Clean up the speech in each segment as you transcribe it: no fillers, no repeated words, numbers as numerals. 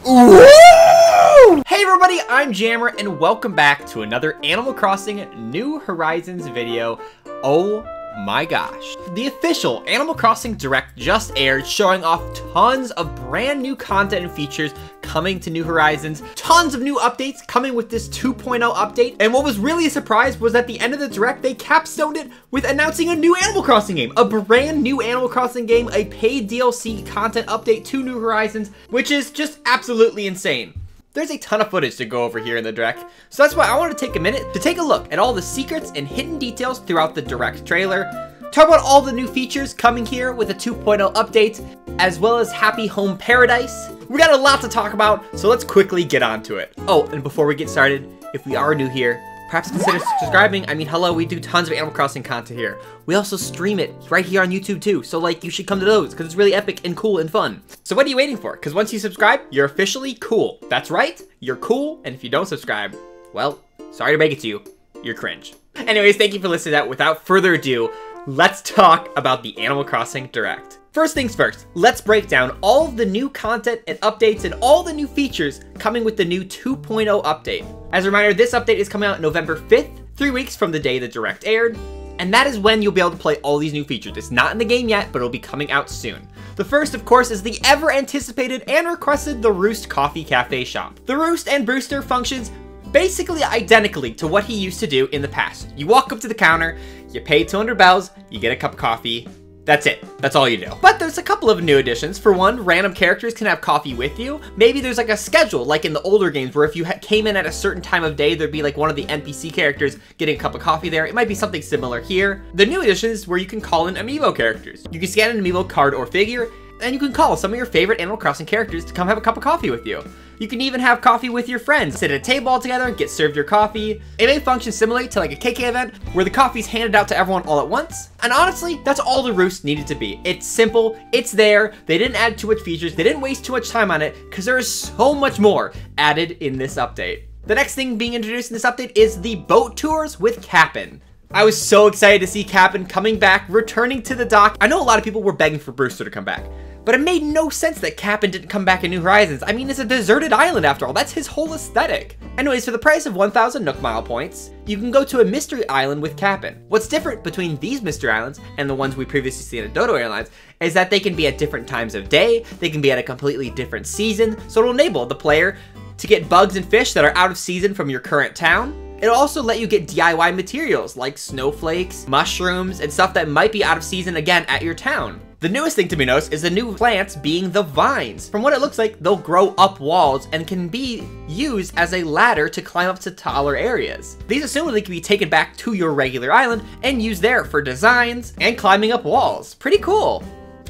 Woo! Hey everybody, I'm Jammer, and welcome back to another Animal Crossing New Horizons video. Oh my gosh. The official Animal Crossing Direct just aired, showing off tons of brand new content and features coming to New Horizons. Tons of new updates coming with this 2.0 update. And what was really a surprise was at the end of the Direct, they capstoned it with announcing a new Animal Crossing game. A brand new Animal Crossing game, a paid DLC content update to New Horizons, which is just absolutely insane. There's a ton of footage to go over here in the Direct, so that's why I want to take a minute to take a look at all the secrets and hidden details throughout the Direct trailer, talk about all the new features coming here with a 2.0 update, as well as Happy Home Paradise. We got a lot to talk about, so let's quickly get on to it. Oh, and before we get started, if we are new here, perhaps consider subscribing. I mean, hello, we do tons of Animal Crossing content here. We also stream it right here on YouTube too, so like, you should come to those because it's really epic and cool and fun. So what are you waiting for? Because once you subscribe, you're officially cool. That's right, you're cool, and if you don't subscribe, well, sorry to break it to you, you're cringe. Anyways, thank you for listening to that. Without further ado, let's talk about the Animal Crossing Direct. First things first, let's break down all of the new content and updates and all the new features coming with the new 2.0 update. As a reminder, this update is coming out November 5th, 3 weeks from the day the Direct aired, and that is when you'll be able to play all these new features. It's not in the game yet, but it'll be coming out soon. The first, of course, is the ever-anticipated and requested The Roost Coffee Cafe shop. The Roost and Brewster functions basically identically to what he used to do in the past. You walk up to the counter, you pay 200 bells, you get a cup of coffee. That's it. That's all you do. But there's a couple of new additions. For one, random characters can have coffee with you. Maybe there's like a schedule, like in the older games, where if you came in at a certain time of day, there'd be like one of the NPC characters getting a cup of coffee there. It might be something similar here. The new addition is where you can call in amiibo characters. You can scan an amiibo card or figure, and you can call some of your favorite Animal Crossing characters to come have a cup of coffee with you. You can even have coffee with your friends. Sit at a table all together, get served your coffee. It may function similarly to like a KK event where the coffee's handed out to everyone all at once. And honestly, that's all the Roost needed to be. It's simple, it's there. They didn't add too much features. They didn't waste too much time on it because there is so much more added in this update. The next thing being introduced in this update is the boat tours with Kapp'n. I was so excited to see Kapp'n coming back, returning to the dock. I know a lot of people were begging for Brewster to come back, but it made no sense that Kapp'n didn't come back in New Horizons. I mean, it's a deserted island after all. That's his whole aesthetic. Anyways, for the price of 1,000 Nook Mile points, you can go to a mystery island with Kapp'n. What's different between these mystery islands and the ones we previously seen at Dodo Airlines is that they can be at different times of day, they can be at a completely different season, so it'll enable the player to get bugs and fish that are out of season from your current town. It'll also let you get DIY materials like snowflakes, mushrooms, and stuff that might be out of season again at your town. The newest thing to be noticed is the new plants being the vines. From what it looks like, they'll grow up walls and can be used as a ladder to climb up to taller areas. These assumedly can be taken back to your regular island and used there for designs and climbing up walls. Pretty cool.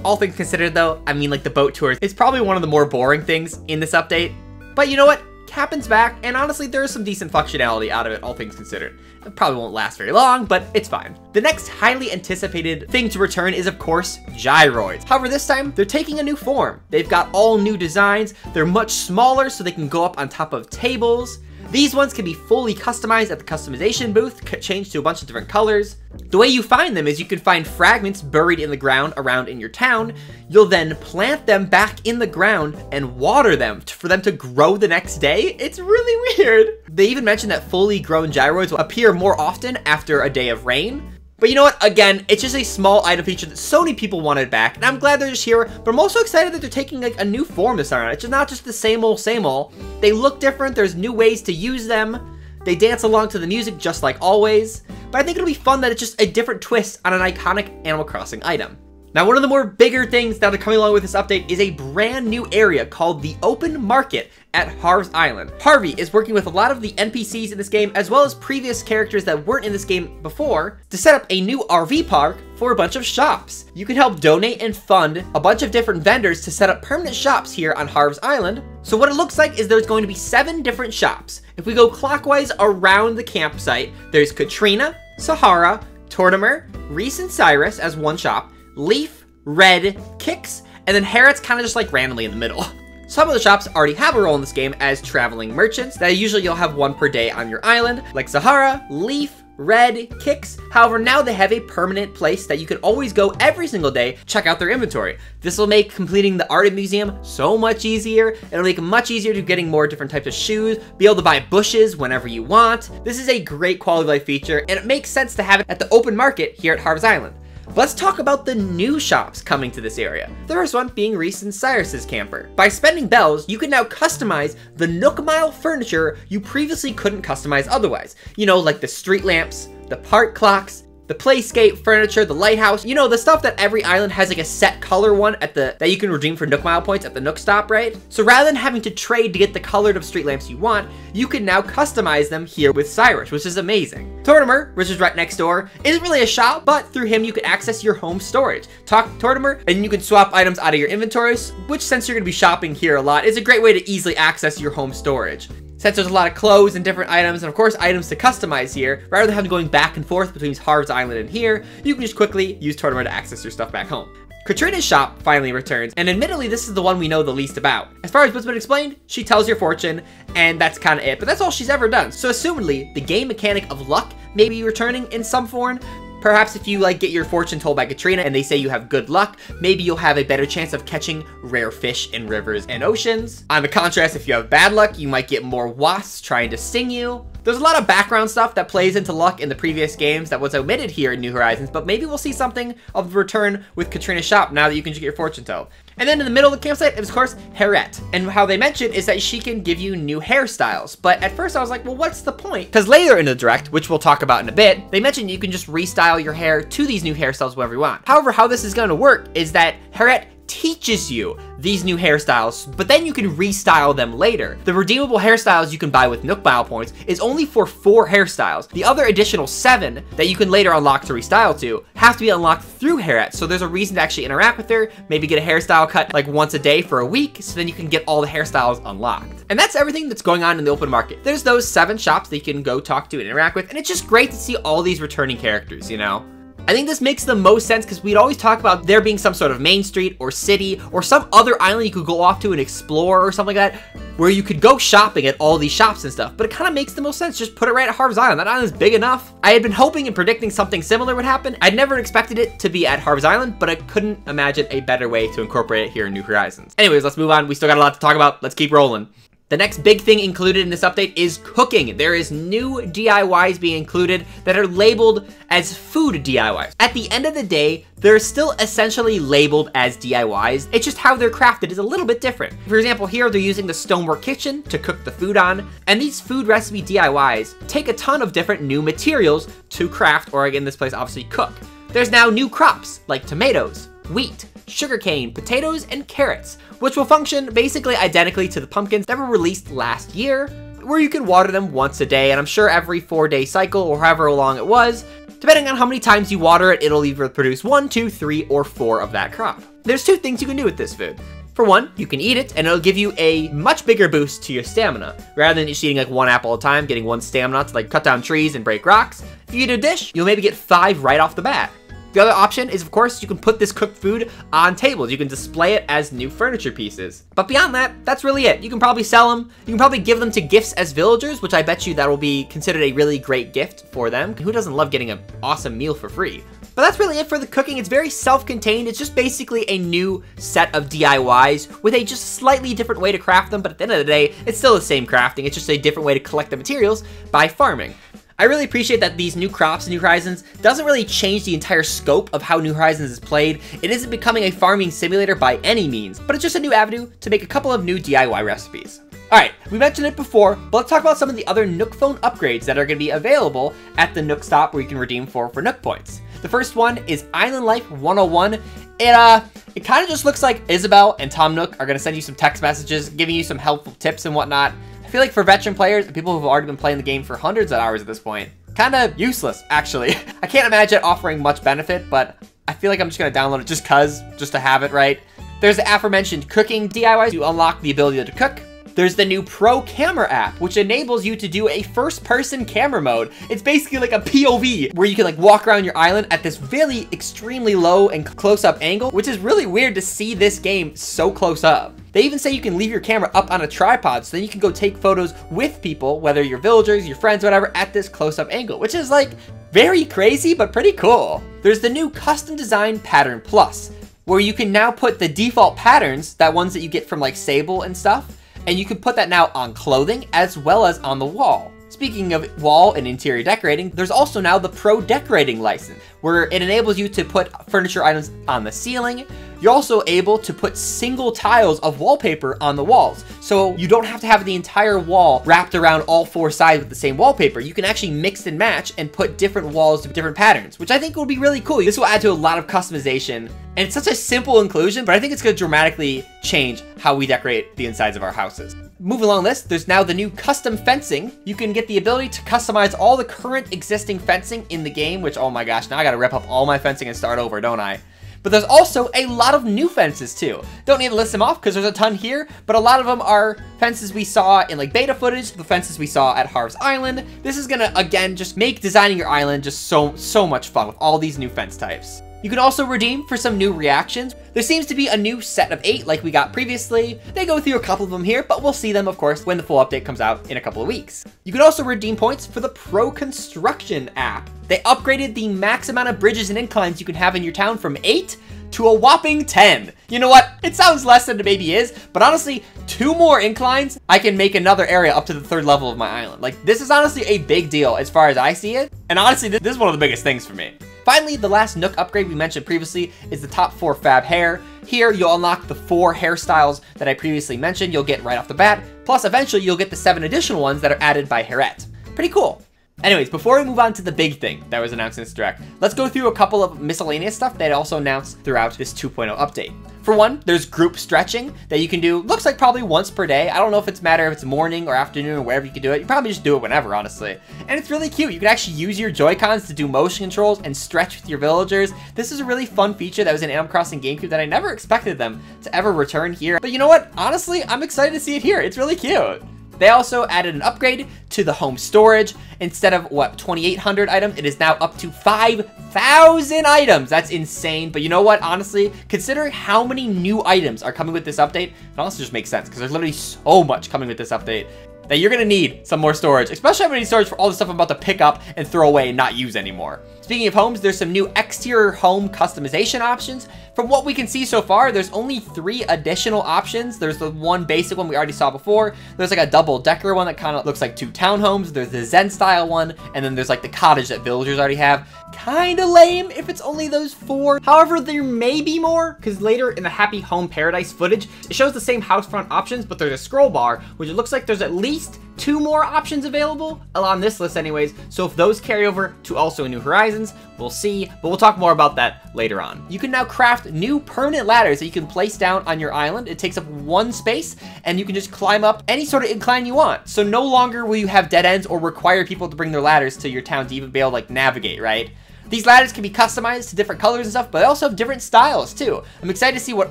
All things considered though, I mean, like the boat tours is probably one of the more boring things in this update. But you know what? Kapp'n's back, and honestly, there's some decent functionality out of it, all things considered. It probably won't last very long, but it's fine. The next highly anticipated thing to return is, of course, Gyroids. However, this time, they're taking a new form. They've got all new designs. They're much smaller, so they can go up on top of tables. These ones can be fully customized at the customization booth, changed to a bunch of different colors. The way you find them is you can find fragments buried in the ground around in your town. You'll then plant them back in the ground and water them for them to grow the next day. It's really weird. They even mentioned that fully grown gyroids will appear more often after a day of rain. But you know what? Again, it's just a small item feature that so many people wanted back, and I'm glad they're just here, but I'm also excited that they're taking like a new form this time around. It's just not just the same old, same old. They look different, there's new ways to use them. They dance along to the music just like always, but I think it'll be fun that it's just a different twist on an iconic Animal Crossing item. Now, one of the more bigger things that are coming along with this update is a brand new area called the Open Market at Harv's Island. Harvey is working with a lot of the NPCs in this game, as well as previous characters that weren't in this game before, to set up a new RV park for a bunch of shops. You can help donate and fund a bunch of different vendors to set up permanent shops here on Harv's Island. So what it looks like is there's going to be 7 different shops. If we go clockwise around the campsite, there's Katrina, Sahara, Tortimer, Reese and Cyrus as one shop, Leaf, Red, Kix, and then Harriet's kind of just like randomly in the middle. Some of the shops already have a role in this game as traveling merchants that usually you'll have one per day on your island, like Sahara, Leaf, red, kicks. However, now they have a permanent place that you can always go every single day, check out their inventory. This will make completing the art museum so much easier. It'll make it much easier to getting more different types of shoes, be able to buy bushes whenever you want. This is a great quality of life feature, and it makes sense to have it at the open market here at Harvest Island. Let's talk about the new shops coming to this area. The first one being Reese and Cyrus's camper. By spending bells, you can now customize the Nook Mile furniture you previously couldn't customize otherwise. You know, like the street lamps, the park clocks, the playscape furniture, the lighthouse, you know, the stuff that every island has like a set color one that you can redeem for Nook Mile points at the Nook stop, right? So rather than having to trade to get the colored of street lamps you want, you can now customize them here with Cyrus, which is amazing. Tortimer, which is right next door, isn't really a shop, but through him you can access your home storage. Talk to Tortimer, and you can swap items out of your inventories, which since you're gonna be shopping here a lot, is a great way to easily access your home storage. Since there's a lot of clothes and different items, and of course items to customize here, rather than having going back and forth between Harvest Island and here, you can just quickly use Tortimer to access your stuff back home. Katrina's shop finally returns, and admittedly this is the one we know the least about. As far as what's been explained, she tells your fortune, and that's kind of it, but that's all she's ever done. So assumedly, the game mechanic of luck may be returning in some form. Perhaps if you like get your fortune told by Katrina and they say you have good luck, maybe you'll have a better chance of catching rare fish in rivers and oceans. On the contrast, if you have bad luck, you might get more wasps trying to sting you. There's a lot of background stuff that plays into luck in the previous games that was omitted here in New Horizons, but maybe we'll see something of the return with Katrina's shop now that you can get your fortune told. And then in the middle of the campsite is, of course, Harriet. And how they mention is that she can give you new hairstyles. But at first I was like, well, what's the point? Because later in the direct, which we'll talk about in a bit, they mention you can just restyle your hair to these new hairstyles whenever you want. However, how this is going to work is that Harriet teaches you these new hairstyles, but then you can restyle them later. The redeemable hairstyles you can buy with Nook Mile points is only for 4 hairstyles. The other additional 7 that you can later unlock to restyle to have to be unlocked through Harriet, so there's a reason to actually interact with her, maybe get a hairstyle cut like once a day for a week, so then you can get all the hairstyles unlocked. And that's everything that's going on in the open market. There's those 7 shops that you can go talk to and interact with, and it's just great to see all these returning characters, you know? I think this makes the most sense because we'd always talk about there being some sort of main street or city or some other island you could go off to and explore or something like that, where you could go shopping at all these shops and stuff, but it kind of makes the most sense. Just put it right at Harvest Island. That island's big enough. I had been hoping and predicting something similar would happen. I'd never expected it to be at Harvest Island, but I couldn't imagine a better way to incorporate it here in New Horizons. Anyways, let's move on. We still got a lot to talk about. Let's keep rolling. The next big thing included in this update is cooking. There is new DIYs being included that are labeled as food DIYs. At the end of the day, they're still essentially labeled as DIYs. It's just how they're crafted is a little bit different. For example, here they're using the stonework kitchen to cook the food on, and these food recipe DIYs take a ton of different new materials to craft, or in this place, obviously cook. There's now new crops like tomatoes, wheat, sugarcane, potatoes, and carrots, which will function basically identically to the pumpkins that were released last year, where you can water them once a day, and I'm sure every 4-day cycle or however long it was. Depending on how many times you water it, it'll either produce 1, 2, 3, or 4 of that crop. There's 2 things you can do with this food. For one, you can eat it, and it'll give you a much bigger boost to your stamina. Rather than just eating like 1 apple at a time, getting 1 stamina to like cut down trees and break rocks, if you eat a dish, you'll maybe get 5 right off the bat. The other option is, of course, you can put this cooked food on tables. You can display it as new furniture pieces. But beyond that, that's really it. You can probably sell them. You can probably give them to gifts as villagers, which I bet you that will be considered a really great gift for them. Who doesn't love getting an awesome meal for free? But that's really it for the cooking. It's very self-contained. It's just basically a new set of DIYs with a just slightly different way to craft them. But at the end of the day, it's still the same crafting. It's just a different way to collect the materials by farming. I really appreciate that these new crops in New Horizons doesn't really change the entire scope of how New Horizons is played. It isn't becoming a farming simulator by any means, but it's just a new avenue to make a couple of new DIY recipes. Alright, we mentioned it before, but let's talk about some of the other Nook phone upgrades that are going to be available at the Nook stop where you can redeem for Nook points. The first one is Island Life 101. It kind of just looks like Isabelle and Tom Nook are going to send you some text messages, giving you some helpful tips and whatnot. I feel like for veteran players and people who've already been playing the game for hundreds of hours at this point, kind of useless, actually. I can't imagine offering much benefit, but I feel like I'm just going to download it just to have it, right? There's the aforementioned cooking DIYs to unlock the ability to cook. There's the new Pro Camera app, which enables you to do a first-person camera mode. It's basically like a POV, where you can like walk around your island at this really extremely low and close-up angle, which is really weird to see this game so close up. They even say you can leave your camera up on a tripod so then you can go take photos with people, whether you're villagers, your friends, whatever, at this close-up angle, which is like very crazy, but pretty cool. There's the new custom design pattern plus, where you can now put the default patterns, that ones that you get from like Sable and stuff, and you can put that now on clothing as well as on the wall. Speaking of wall and interior decorating, there's also now the Pro Decorating license, where it enables you to put furniture items on the ceiling. You're also able to put single tiles of wallpaper on the walls. So you don't have to have the entire wall wrapped around all four sides with the same wallpaper. You can actually mix and match and put different walls with different patterns, which I think will be really cool. This will add to a lot of customization. And it's such a simple inclusion, but I think it's going to dramatically change how we decorate the insides of our houses. Moving along this, there's now the new custom fencing. You can get the ability to customize all the current existing fencing in the game, which, oh my gosh, now I gotta rip up all my fencing and start over, don't I? But there's also a lot of new fences too. Don't need to list them off because there's a ton here, but a lot of them are fences we saw in like beta footage, the fences we saw at Harv's Island. This is gonna, again, just make designing your island just so much fun with all these new fence types. You can also redeem for some new reactions. There seems to be a new set of 8 like we got previously. They go through a couple of them here, but we'll see them, of course, when the full update comes out in a couple of weeks. You can also redeem points for the Pro Construction app. They upgraded the max amount of bridges and inclines you can have in your town from 8 to a whopping 10. You know what? It sounds less than it maybe is, but honestly, 2 more inclines, I can make another area up to the 3rd level of my island. Like, this is honestly a big deal as far as I see it. And honestly, this is one of the biggest things for me. Finally, the last Nook upgrade we mentioned previously is the top 4 Fab Hair. Here, you'll unlock the 4 hairstyles that I previously mentioned you'll get right off the bat, plus eventually you'll get the 7 additional ones that are added by Harriet. Pretty cool. Anyways, before we move on to the big thing that was announced in this direct, let's go through a couple of miscellaneous stuff that also announced throughout this 2.0 update. For one, there's group stretching that you can do, looks like probably once per day. I don't know if it's matter if it's morning or afternoon or wherever you can do it. You probably just do it whenever, honestly. And it's really cute. You can actually use your Joy-Cons to do motion controls and stretch with your villagers. This is a really fun feature that was in Animal Crossing GameCube that I never expected them to ever return here. But you know what? Honestly, I'm excited to see it here. It's really cute. They also added an upgrade to the home storage. Instead of, what, 2,800 items, it is now up to 5,000 items. That's insane. But you know what? Honestly, considering how many new items are coming with this update, it honestly just makes sense because there's literally so much coming with this update that you're going to need some more storage, especially I'm going to need storage for all the stuff I'm about to pick up and throw away and not use anymore. Speaking of homes, there's some new exterior home customization options. From what we can see so far, there's only 3 additional options. There's the one basic one we already saw before. There's like a double decker one that kind of looks like 2 townhomes. There's the Zen style one, and then there's like the cottage that villagers already have. Kind of lame if it's only those 4. However, there may be more, because later in the Happy Home Paradise footage, it shows the same house front options, but there's a scroll bar, which it looks like there's at least 2 more options available on this list anyways. So if those carry over to also New Horizons, we'll see, but we'll talk more about that later on. You can now craft new permanent ladders that you can place down on your island. It takes up 1 space, and you can just climb up any sort of incline you want. So no longer will you have dead ends or require people to bring their ladders to your town to even be able to like navigate, right? These ladders can be customized to different colors and stuff, but they also have different styles too. I'm excited to see what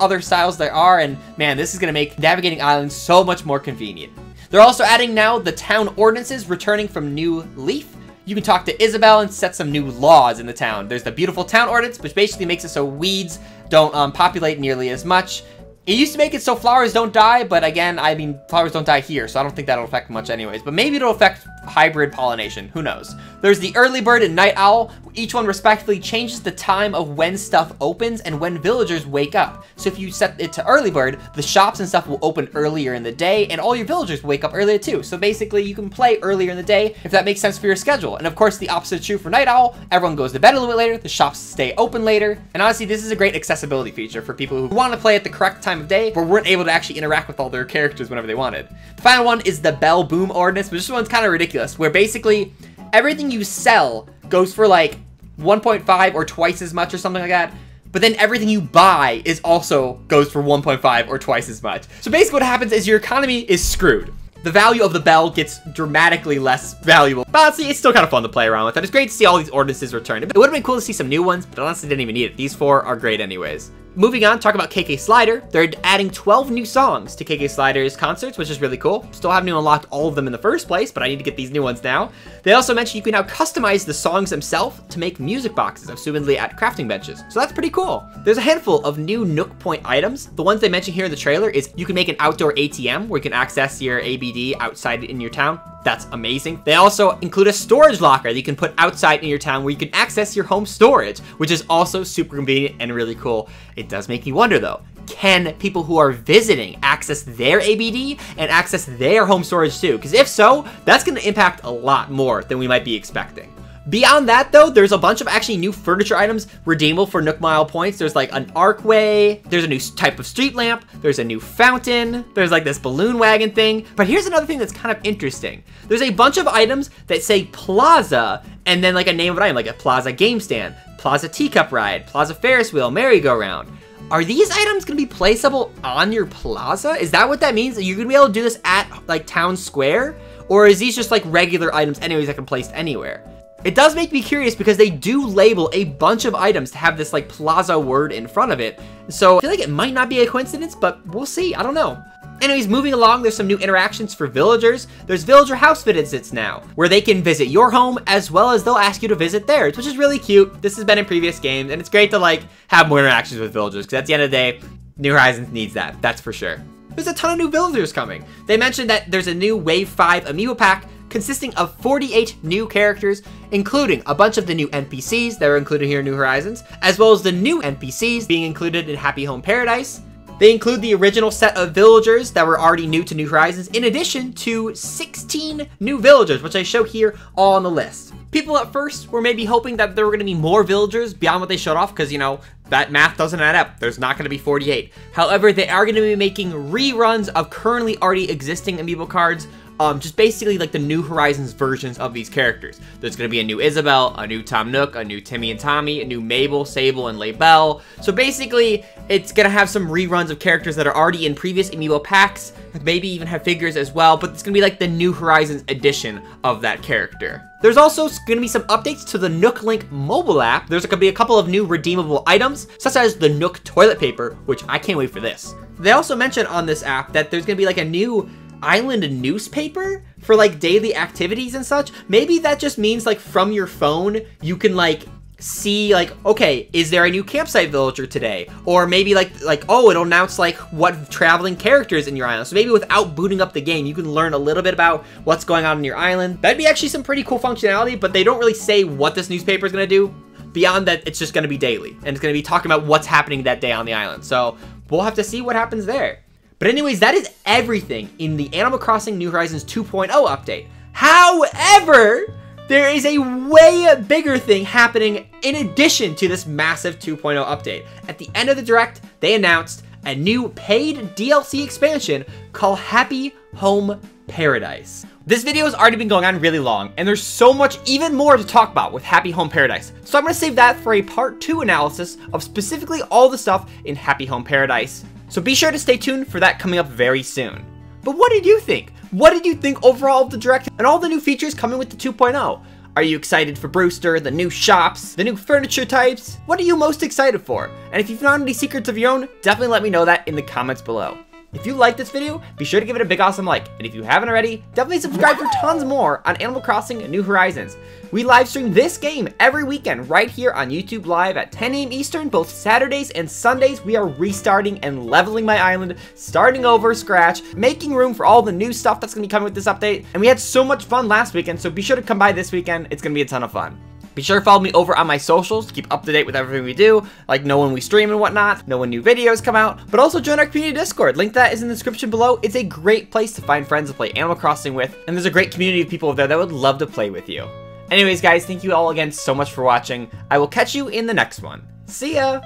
other styles there are, and man, this is gonna make navigating islands so much more convenient. They're also adding now the town ordinances returning from New Leaf. You can talk to Isabel and set some new laws in the town. There's the beautiful town ordinance, which basically makes it so weeds don't populate nearly as much. It used to make it so flowers don't die, but again, I mean, flowers don't die here, so I don't think that'll affect much anyways. But maybe it'll affect hybrid pollination, who knows. There's the early bird and night owl. Each one respectively changes the time of when stuff opens and when villagers wake up. So if you set it to early bird, the shops and stuff will open earlier in the day, and all your villagers wake up earlier too. So basically, you can play earlier in the day if that makes sense for your schedule. And of course, the opposite is true for night owl. Everyone goes to bed a little bit later, the shops stay open later. And honestly, this is a great accessibility feature for people who want to play at the correct time of day, but weren't able to actually interact with all their characters whenever they wanted. The final one is the bell boom ordinance, but this one's kind of ridiculous, where basically everything you sell goes for like 1.5 or twice as much or something like that. But then everything you buy is also goes for 1.5 or twice as much. So basically what happens is your economy is screwed. The value of the bell gets dramatically less valuable. But honestly, it's still kind of fun to play around with. And it's great to see all these ordinances returned. It would have been cool to see some new ones, but honestly didn't even need it. These 4 are great anyways. Moving on, talk about KK Slider. They're adding 12 new songs to KK Slider's concerts, which is really cool. Still haven't even unlocked all of them in the first place, but I need to get these new ones now. They also mentioned you can now customize the songs themselves to make music boxes, assumedly at crafting benches. So that's pretty cool. There's a handful of new Nook Point items. The ones they mentioned here in the trailer is you can make an outdoor ATM where you can access your ABD outside in your town. That's amazing. They also include a storage locker that you can put outside in your town where you can access your home storage, which is also super convenient and really cool. It does make me wonder though, can people who are visiting access their ABD and access their home storage too? Because if so, that's going to impact a lot more than we might be expecting. Beyond that though, there's a bunch of actually new furniture items redeemable for Nook Mile points. There's like an archway, there's a new type of street lamp, there's a new fountain, there's like this balloon wagon thing. But here's another thing that's kind of interesting. There's a bunch of items that say Plaza and then like a name of an item, like a Plaza game stand, Plaza teacup ride, Plaza Ferris wheel, merry-go-round. Are these items gonna be placeable on your plaza? Is that what that means? Are you gonna be able to do this at like town square? Or is these just like regular items anyways that can be placed anywhere? It does make me curious because they do label a bunch of items to have this like plaza word in front of it. So I feel like it might not be a coincidence, but we'll see, I don't know. Anyways, moving along, there's some new interactions for villagers. There's villager house visits now, where they can visit your home as well as they'll ask you to visit theirs, which is really cute. This has been in previous games, and it's great to like have more interactions with villagers, because at the end of the day, New Horizons needs that, that's for sure. There's a ton of new villagers coming. They mentioned that there's a new Wave 5 amiibo pack consisting of 48 new characters, including a bunch of the new NPCs that are included here in New Horizons, as well as the new NPCs being included in Happy Home Paradise. They include the original set of villagers that were already new to New Horizons, in addition to 16 new villagers, which I show here all on the list. People at first were maybe hoping that there were going to be more villagers beyond what they showed off, because, you know, that math doesn't add up. There's not going to be 48. However, they are going to be making reruns of currently already existing amiibo cards, just basically like the New Horizons versions of these characters. There's going to be a new Isabelle, a new Tom Nook, a new Timmy and Tommy, a new Mabel, Sable, and Laybelle. So basically, it's going to have some reruns of characters that are already in previous amiibo packs, maybe even have figures as well, but it's going to be like the New Horizons edition of that character. There's also going to be some updates to the Nook Link mobile app. There's going to be a couple of new redeemable items, such as the Nook toilet paper, which I can't wait for this. They also mentioned on this app that there's going to be like a new island newspaper for like daily activities and such. Maybe that just means like from your phone, you can like see like, okay, is there a new campsite villager today? Or maybe like, oh, it'll announce like what traveling characters in your island. So maybe without booting up the game, you can learn a little bit about what's going on in your island. That'd be actually some pretty cool functionality, but they don't really say what this newspaper is going to do beyond that. It's just going to be daily and it's going to be talking about what's happening that day on the island. So we'll have to see what happens there. But anyways, that is everything in the Animal Crossing New Horizons 2.0 update. However, there is a way bigger thing happening in addition to this massive 2.0 update. At the end of the Direct, they announced a new paid DLC expansion called Happy Home Paradise. This video has already been going on really long, and there's so much even more to talk about with Happy Home Paradise. So I'm gonna save that for a part 2 analysis of specifically all the stuff in Happy Home Paradise. So be sure to stay tuned for that coming up very soon. But what did you think? What did you think overall of the Direct and all the new features coming with the 2.0? Are you excited for Brewster, the new shops, the new furniture types? What are you most excited for? And if you found any secrets of your own, definitely let me know that in the comments below. If you liked this video, be sure to give it a big awesome like. And if you haven't already, definitely subscribe for tons more on Animal Crossing New Horizons. We live stream this game every weekend right here on YouTube Live at 10 AM Eastern, both Saturdays and Sundays. We are restarting and leveling my island, starting over scratch, making room for all the new stuff that's going to be coming with this update. And we had so much fun last weekend, so be sure to come by this weekend. It's going to be a ton of fun. Be sure to follow me over on my socials to keep up to date with everything we do, like know when we stream and whatnot, know when new videos come out, but also join our community Discord. Link to that is in the description below. It's a great place to find friends to play Animal Crossing with, and there's a great community of people over there that would love to play with you. Anyways, guys, thank you all again so much for watching. I will catch you in the next one. See ya!